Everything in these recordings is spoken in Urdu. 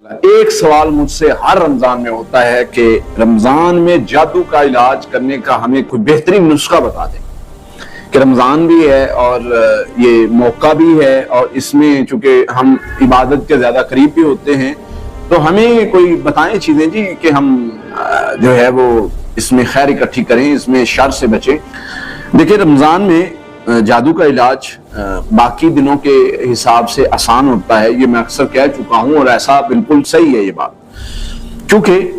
ایک سوال مجھ سے ہر رمضان میں ہوتا ہے کہ رمضان میں جادو کا علاج کرنے کا ہمیں کوئی بہترین نسخہ بتا دیں کہ رمضان بھی ہے اور یہ موقع بھی ہے اور اس میں چونکہ ہم عبادت کے زیادہ قریب بھی ہوتے ہیں تو ہمیں کوئی بتائیں چیزیں جی کہ ہم جو ہے وہ اس میں خیر اکٹھی کریں، اس میں شر سے بچیں۔ دیکھیں رمضان میں جادو کا علاج باقی دنوں کے حساب سے آسان ہوتا ہے، یہ میں اکثر کہہ چکا ہوں اور ایسا بالکل صحیح ہے یہ بات، کیونکہ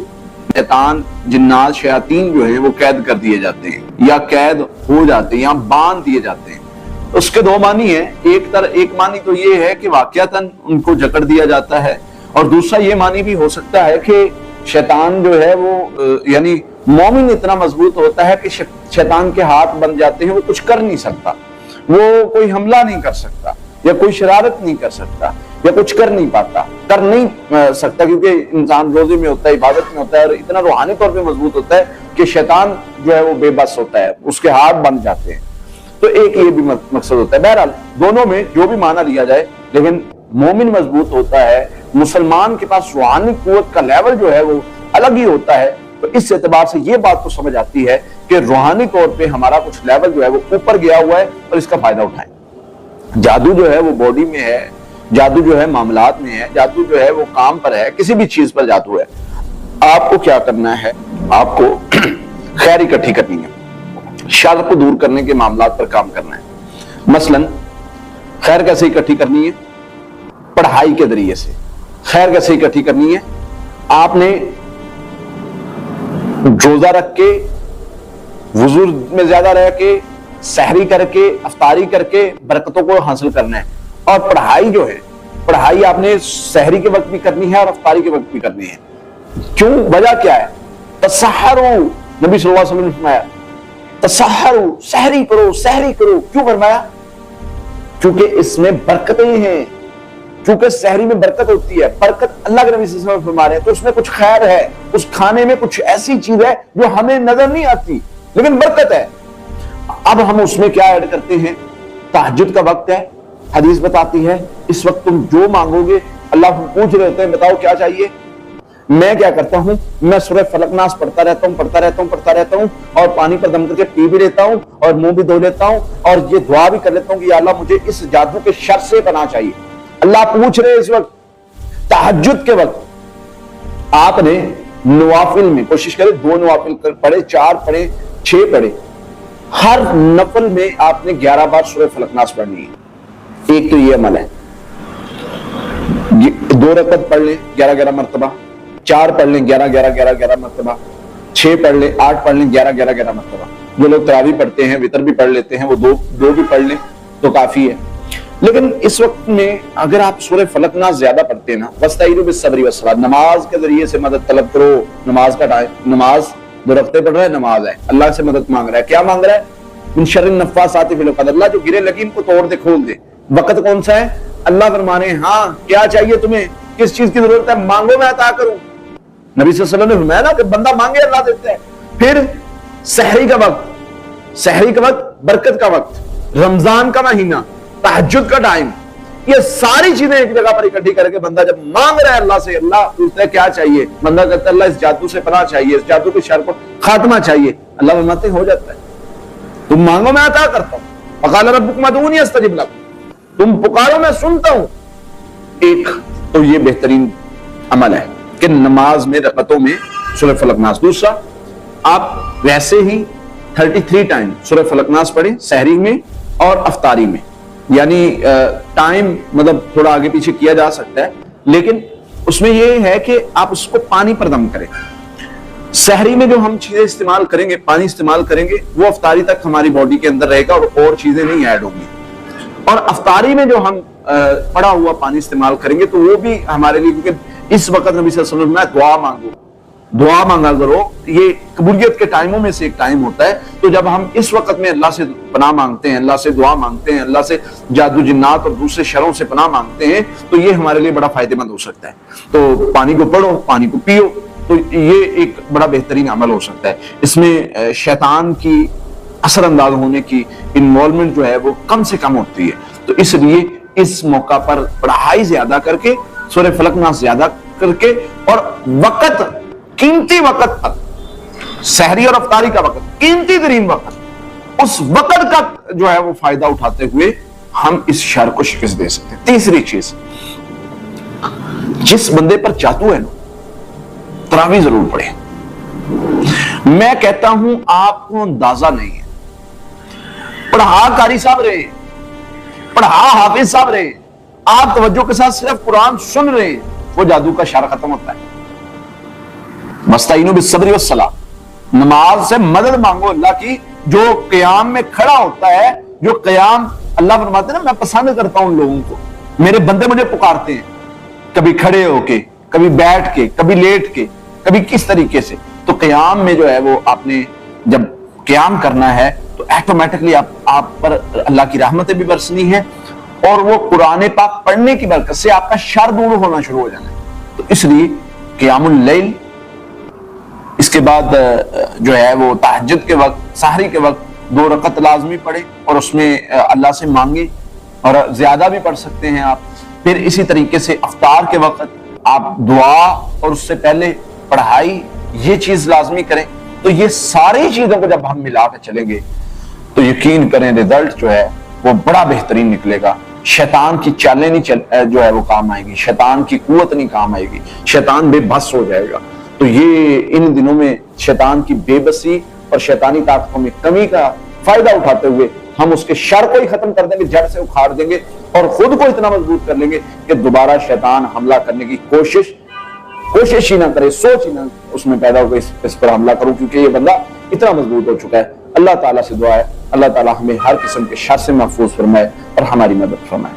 شیطان جنات شیاطین جو ہیں وہ قید کر دیے جاتے ہیں یا قید ہو جاتے ہیں یا باندھ دیے جاتے ہیں۔ اس کے دو معنی ہیں، ایک معنی تو یہ ہے کہ واقعتاً ان کو جکڑ دیا جاتا ہے، اور دوسرا یہ معنی بھی ہو سکتا ہے کہ شیطان جو ہے وہ یعنی مومن اتنا مضبوط ہوتا ہے کہ شیطان کے ہاتھ بن جاتے ہیں، وہ کچھ کر نہیں سکتا، وہ کوئی حملہ نہیں کر سکتا یا کوئی شرارت نہیں کر سکتا یا کچھ کر نہیں سکتا کیونکہ انسان روزے میں ہوتا ہے، عبادت میں ہوتا ہے اور اتنا روحانی طور پہ مضبوط ہوتا ہے کہ شیطان جو ہے وہ بے بس ہوتا ہے، اس کے ہاتھ بن جاتے ہیں۔ تو ایک یہ بھی مقصد ہوتا ہے۔ بہرحال دونوں میں جو بھی معنی لیا جائے، لیکن مومن مضبوط ہوتا ہے، مسلمان کے پاس روحانی قوت کا لیول جو ہے وہ الگ ہی ہوتا ہے، تو اس اعتبار سے یہ بات تو سمجھ آتی ہے کہ روحانی طور پہ ہمارا کچھ لیول جو ہے وہ اوپر گیا ہوا ہے اور اس کا فائدہ اٹھائیں۔ جادو جو ہے وہ باڈی میں ہے، جادو جو ہے معاملات میں ہے، جادو جو ہے وہ کام پر ہے، کسی بھی چیز پر جادو ہے۔ آپ کو کیا کرنا ہے؟ آپ کو خیر اکٹھی کرنی ہے، شر کو دور کرنے کے معاملات پر کام کرنا ہے۔ مثلا خیر کیسے اکٹھی کرنی ہے؟ پڑھائی کے ذریعے سے۔ خیر کیسے اکٹھی کرنی ہے؟ آپ نے روزہ رکھ کے، وضو میں زیادہ رہ کے، سحری کر کے، افطاری کر کے برکتوں کو حاصل کرنا ہے۔ اور پڑھائی جو ہے، پڑھائی آپ نے سحری کے وقت بھی کرنی ہے اور افطاری کے وقت بھی کرنی ہے۔ کیوں؟ وجہ کیا ہے؟ تسحروا، نبی صلی اللہ علیہ وسلم نے فرمایا تسحروا، سحری کرو، سحری کرو۔ کیوں فرمایا؟ کیونکہ اس میں برکتیں ہیں، چونکہ سحری میں برکت ہوتی ہے، برکت اللہ کے نبی صلی اللہ علیہ وسلم فرما رہے ہیں، تو اس میں کچھ خیر ہے، اس کھانے میں کچھ ایسی چیز ہے جو ہمیں نظر نہیں آتی لیکن برکت ہے۔ اب ہم اس میں کیا ایڈ کرتے ہیں؟ تہجد کا وقت ہے، حدیث بتاتی ہے اس وقت تم جو مانگو گے، اللہ پوچھ رہے ہوتے ہیں بتاؤ کیا چاہیے؟ میں کیا کرتا ہوں؟ میں سورہ فلق ناس پڑھتا رہتا ہوں اور پانی پر دم کر کے پی بھی لیتا ہوں اور منہ بھی دھو لیتا ہوں اور یہ دعا بھی کر لیتا ہوں کہ یا اللہ مجھے اس جادو کے شر سے پناہ چاہیے۔ اللہ پوچھ رہے اس وقت تہجد کے وقت آپ نے نوافل میں کوشش کرے 2 نوافل پڑھے، 4 پڑھے، 6 پڑھے، ہر نفل میں آپ نے 11 بار سورہ فلق ناس پڑھنی ہے۔ ایک تو یہ عمل ہے، 2 رکعت پڑھ لیں 11 مرتبہ، 4 پڑھ لیں 11 مرتبہ، 6 پڑھ لیں 8 پڑھ لیں 11 مرتبہ۔ جو لوگ تراویح پڑھتے ہیں، وتر بھی پڑھ لیتے ہیں، وہ دو بھی پڑھ لیں تو کافی ہے۔ لیکن اس وقت میں اگر آپ سورہ فلق ناس زیادہ پڑھتے ہیں نا، وَاسْتَعِینُوا بِالصَّبْرِ وَالصَّلَاةِ، نماز کے ذریعے سے مدد طلب کرو۔ نماز کا ٹائم، نماز دو رکعتیں پڑھ رہا ہے، نماز ہے، اللہ سے مدد مانگ رہا ہے۔ کیا مانگ رہا ہے؟ مِن شَرِّ النَّفَّاثَاتِ فِی الْعُقَدِ، اللہ جو گرے لگی ان کو توڑ دے، کھول دے۔ وقت کون سا ہے؟ اللہ فرمانے ہیں ہاں کیا چاہیے تمہیں، کس چیز کی ضرورت ہے، مانگو میں عطا کروں۔ نبی صلی اللہ علیہ وسلم نے فرمایا نا کہ بندہ مانگے اللہ دیتا ہے۔ پھر سحری کا وقت، سحری کا وقت، برکت کا وقت، رمضان کا مہینہ، تہجد کا ٹائم، یہ ساری چیزیں ایک جگہ پر اکٹھی کر کے بندہ جب مانگ رہا ہے اللہ سے، اللہ پوچھتا ہے کیا چاہیے، بندہ کہتا ہے اللہ اس جادو سے پناہ چاہیے، اس جادو کے شر کو خاتمہ چاہیے، اللہ فرماتے ہو جاتا ہے، تم مانگو میں عطا کرتا ہوں۔ وقال ربکم ادعونی استجب لکم، تم پکارو میں سنتا ہوں۔ ایک تو یہ بہترین عمل ہے کہ نماز میں رکعتوں میں سورہ فلق ناس۔ دوسرا، آپ ویسے ہی 33 ٹائم سورہ فلق ناس پڑھیں سحری میں اور افطاری میں، یعنی ٹائم مطلب تھوڑا آگے پیچھے کیا جا سکتا ہے، لیکن اس میں یہ ہے کہ آپ اس کو پانی پر دم کریں۔ سحری میں جو ہم چیزیں استعمال کریں گے، پانی استعمال کریں گے، وہ افطاری تک ہماری باڈی کے اندر رہے گا اور چیزیں نہیں ایڈ ہوں گی۔ اور افطاری میں جو ہم پڑا ہوا پانی استعمال کریں گے تو وہ بھی ہمارے لیے، کیونکہ اس وقت نبی صلی اللہ علیہ وسلم نے دعا مانگو، دعا مانگا کرو، یہ قبولیت کے ٹائموں میں سے ایک ٹائم ہوتا ہے۔ تو جب ہم اس وقت میں اللہ سے پناہ مانگتے ہیں، اللہ سے دعا مانگتے ہیں، اللہ سے جادو جنات اور دوسرے شروں سے پناہ مانگتے ہیں، تو یہ ہمارے لیے بڑا فائدہ مند ہو سکتا ہے۔ تو پانی کو پڑھو، پانی کو پیو، تو یہ ایک بڑا بہترین عمل ہو سکتا ہے۔ اس میں شیطان کی اثر انداز ہونے کی انوالومنٹ جو ہے وہ کم سے کم ہوتی ہے۔ تو اس لیے اس موقع پر پڑھائی زیادہ کر کے، سورہ فلق ناس زیادہ کر کے اور وقت، قیمتی وقت تک، سحری اور افطاری کا وقت، قیمتی ترین وقت، اس وقت کا جو ہے وہ فائدہ اٹھاتے ہوئے ہم اس شر کو شکست دے سکتے ہیں۔ تیسری چیز، جس بندے پر جادو ہے نا، تراویح ضرور پڑھے۔ میں کہتا ہوں آپ کو اندازہ نہیں ہے، پڑھا قاری صاحب رہے، پڑھا حافظ صاحب رہے، آپ توجہ کے ساتھ صرف قرآن سن رہے ہیں، وہ جادو کا شر ختم ہوتا ہے۔ مستعینوا بالصبر والصلاۃ، نماز سے مدد مانگو اللہ کی۔ جو قیام میں کھڑا ہوتا ہے، جو قیام اللہ فرماتے ہیں نا، میں پسند کرتا ہوں ان لوگوں کو، میرے بندے مجھے پکارتے ہیں، کبھی کھڑے ہو کے، کبھی بیٹھ کے، کبھی لیٹ کے، کبھی کس طریقے سے۔ تو قیام میں جو ہے وہ آپ نے جب قیام کرنا ہے تو ایٹومیٹکلی آپ پر اللہ کی رحمتیں بھی برسنی ہیں، اور وہ قرآن پاک پڑھنے کی برکت سے آپ کا شر دور ہونا شروع ہو جانا ہے۔ تو اس لیے قیام اللیل، اس کے بعد جو ہے وہ تہجد کے وقت، سحری کے وقت 2 رکعت لازمی پڑھیں اور اس میں اللہ سے مانگیں، اور زیادہ بھی پڑھ سکتے ہیں آپ۔ پھر اسی طریقے سے افطار کے وقت آپ دعا اور اس سے پہلے پڑھائی، یہ چیز لازمی کریں۔ تو یہ ساری چیزوں کو جب ہم ملا کے چلیں گے تو یقین کریں رزلٹ جو ہے وہ بڑا بہترین نکلے گا۔ شیطان کی چالیں نہیں جو ہے وہ کام آئے گی، شیطان کی قوت نہیں کام آئے گی، شیطان بے بس ہو جائے گا۔ تو یہ ان دنوں میں شیطان کی بے بسی اور شیطانی طاقتوں میں کمی کا فائدہ اٹھاتے ہوئے ہم اس کے شر کو ہی ختم کر دیں گے، جڑ سے اکھاڑ دیں گے، اور خود کو اتنا مضبوط کر لیں گے کہ دوبارہ شیطان حملہ کرنے کی کوشش ہی نہ کرے، سوچ ہی نہ اس میں پیدا ہو اس پر حملہ کروں، کیونکہ یہ بندہ اتنا مضبوط ہو چکا ہے۔ اللہ تعالیٰ سے دعا ہے اللہ تعالیٰ ہمیں ہر قسم کے شر سے محفوظ فرمائے اور ہماری مدد فرمائے۔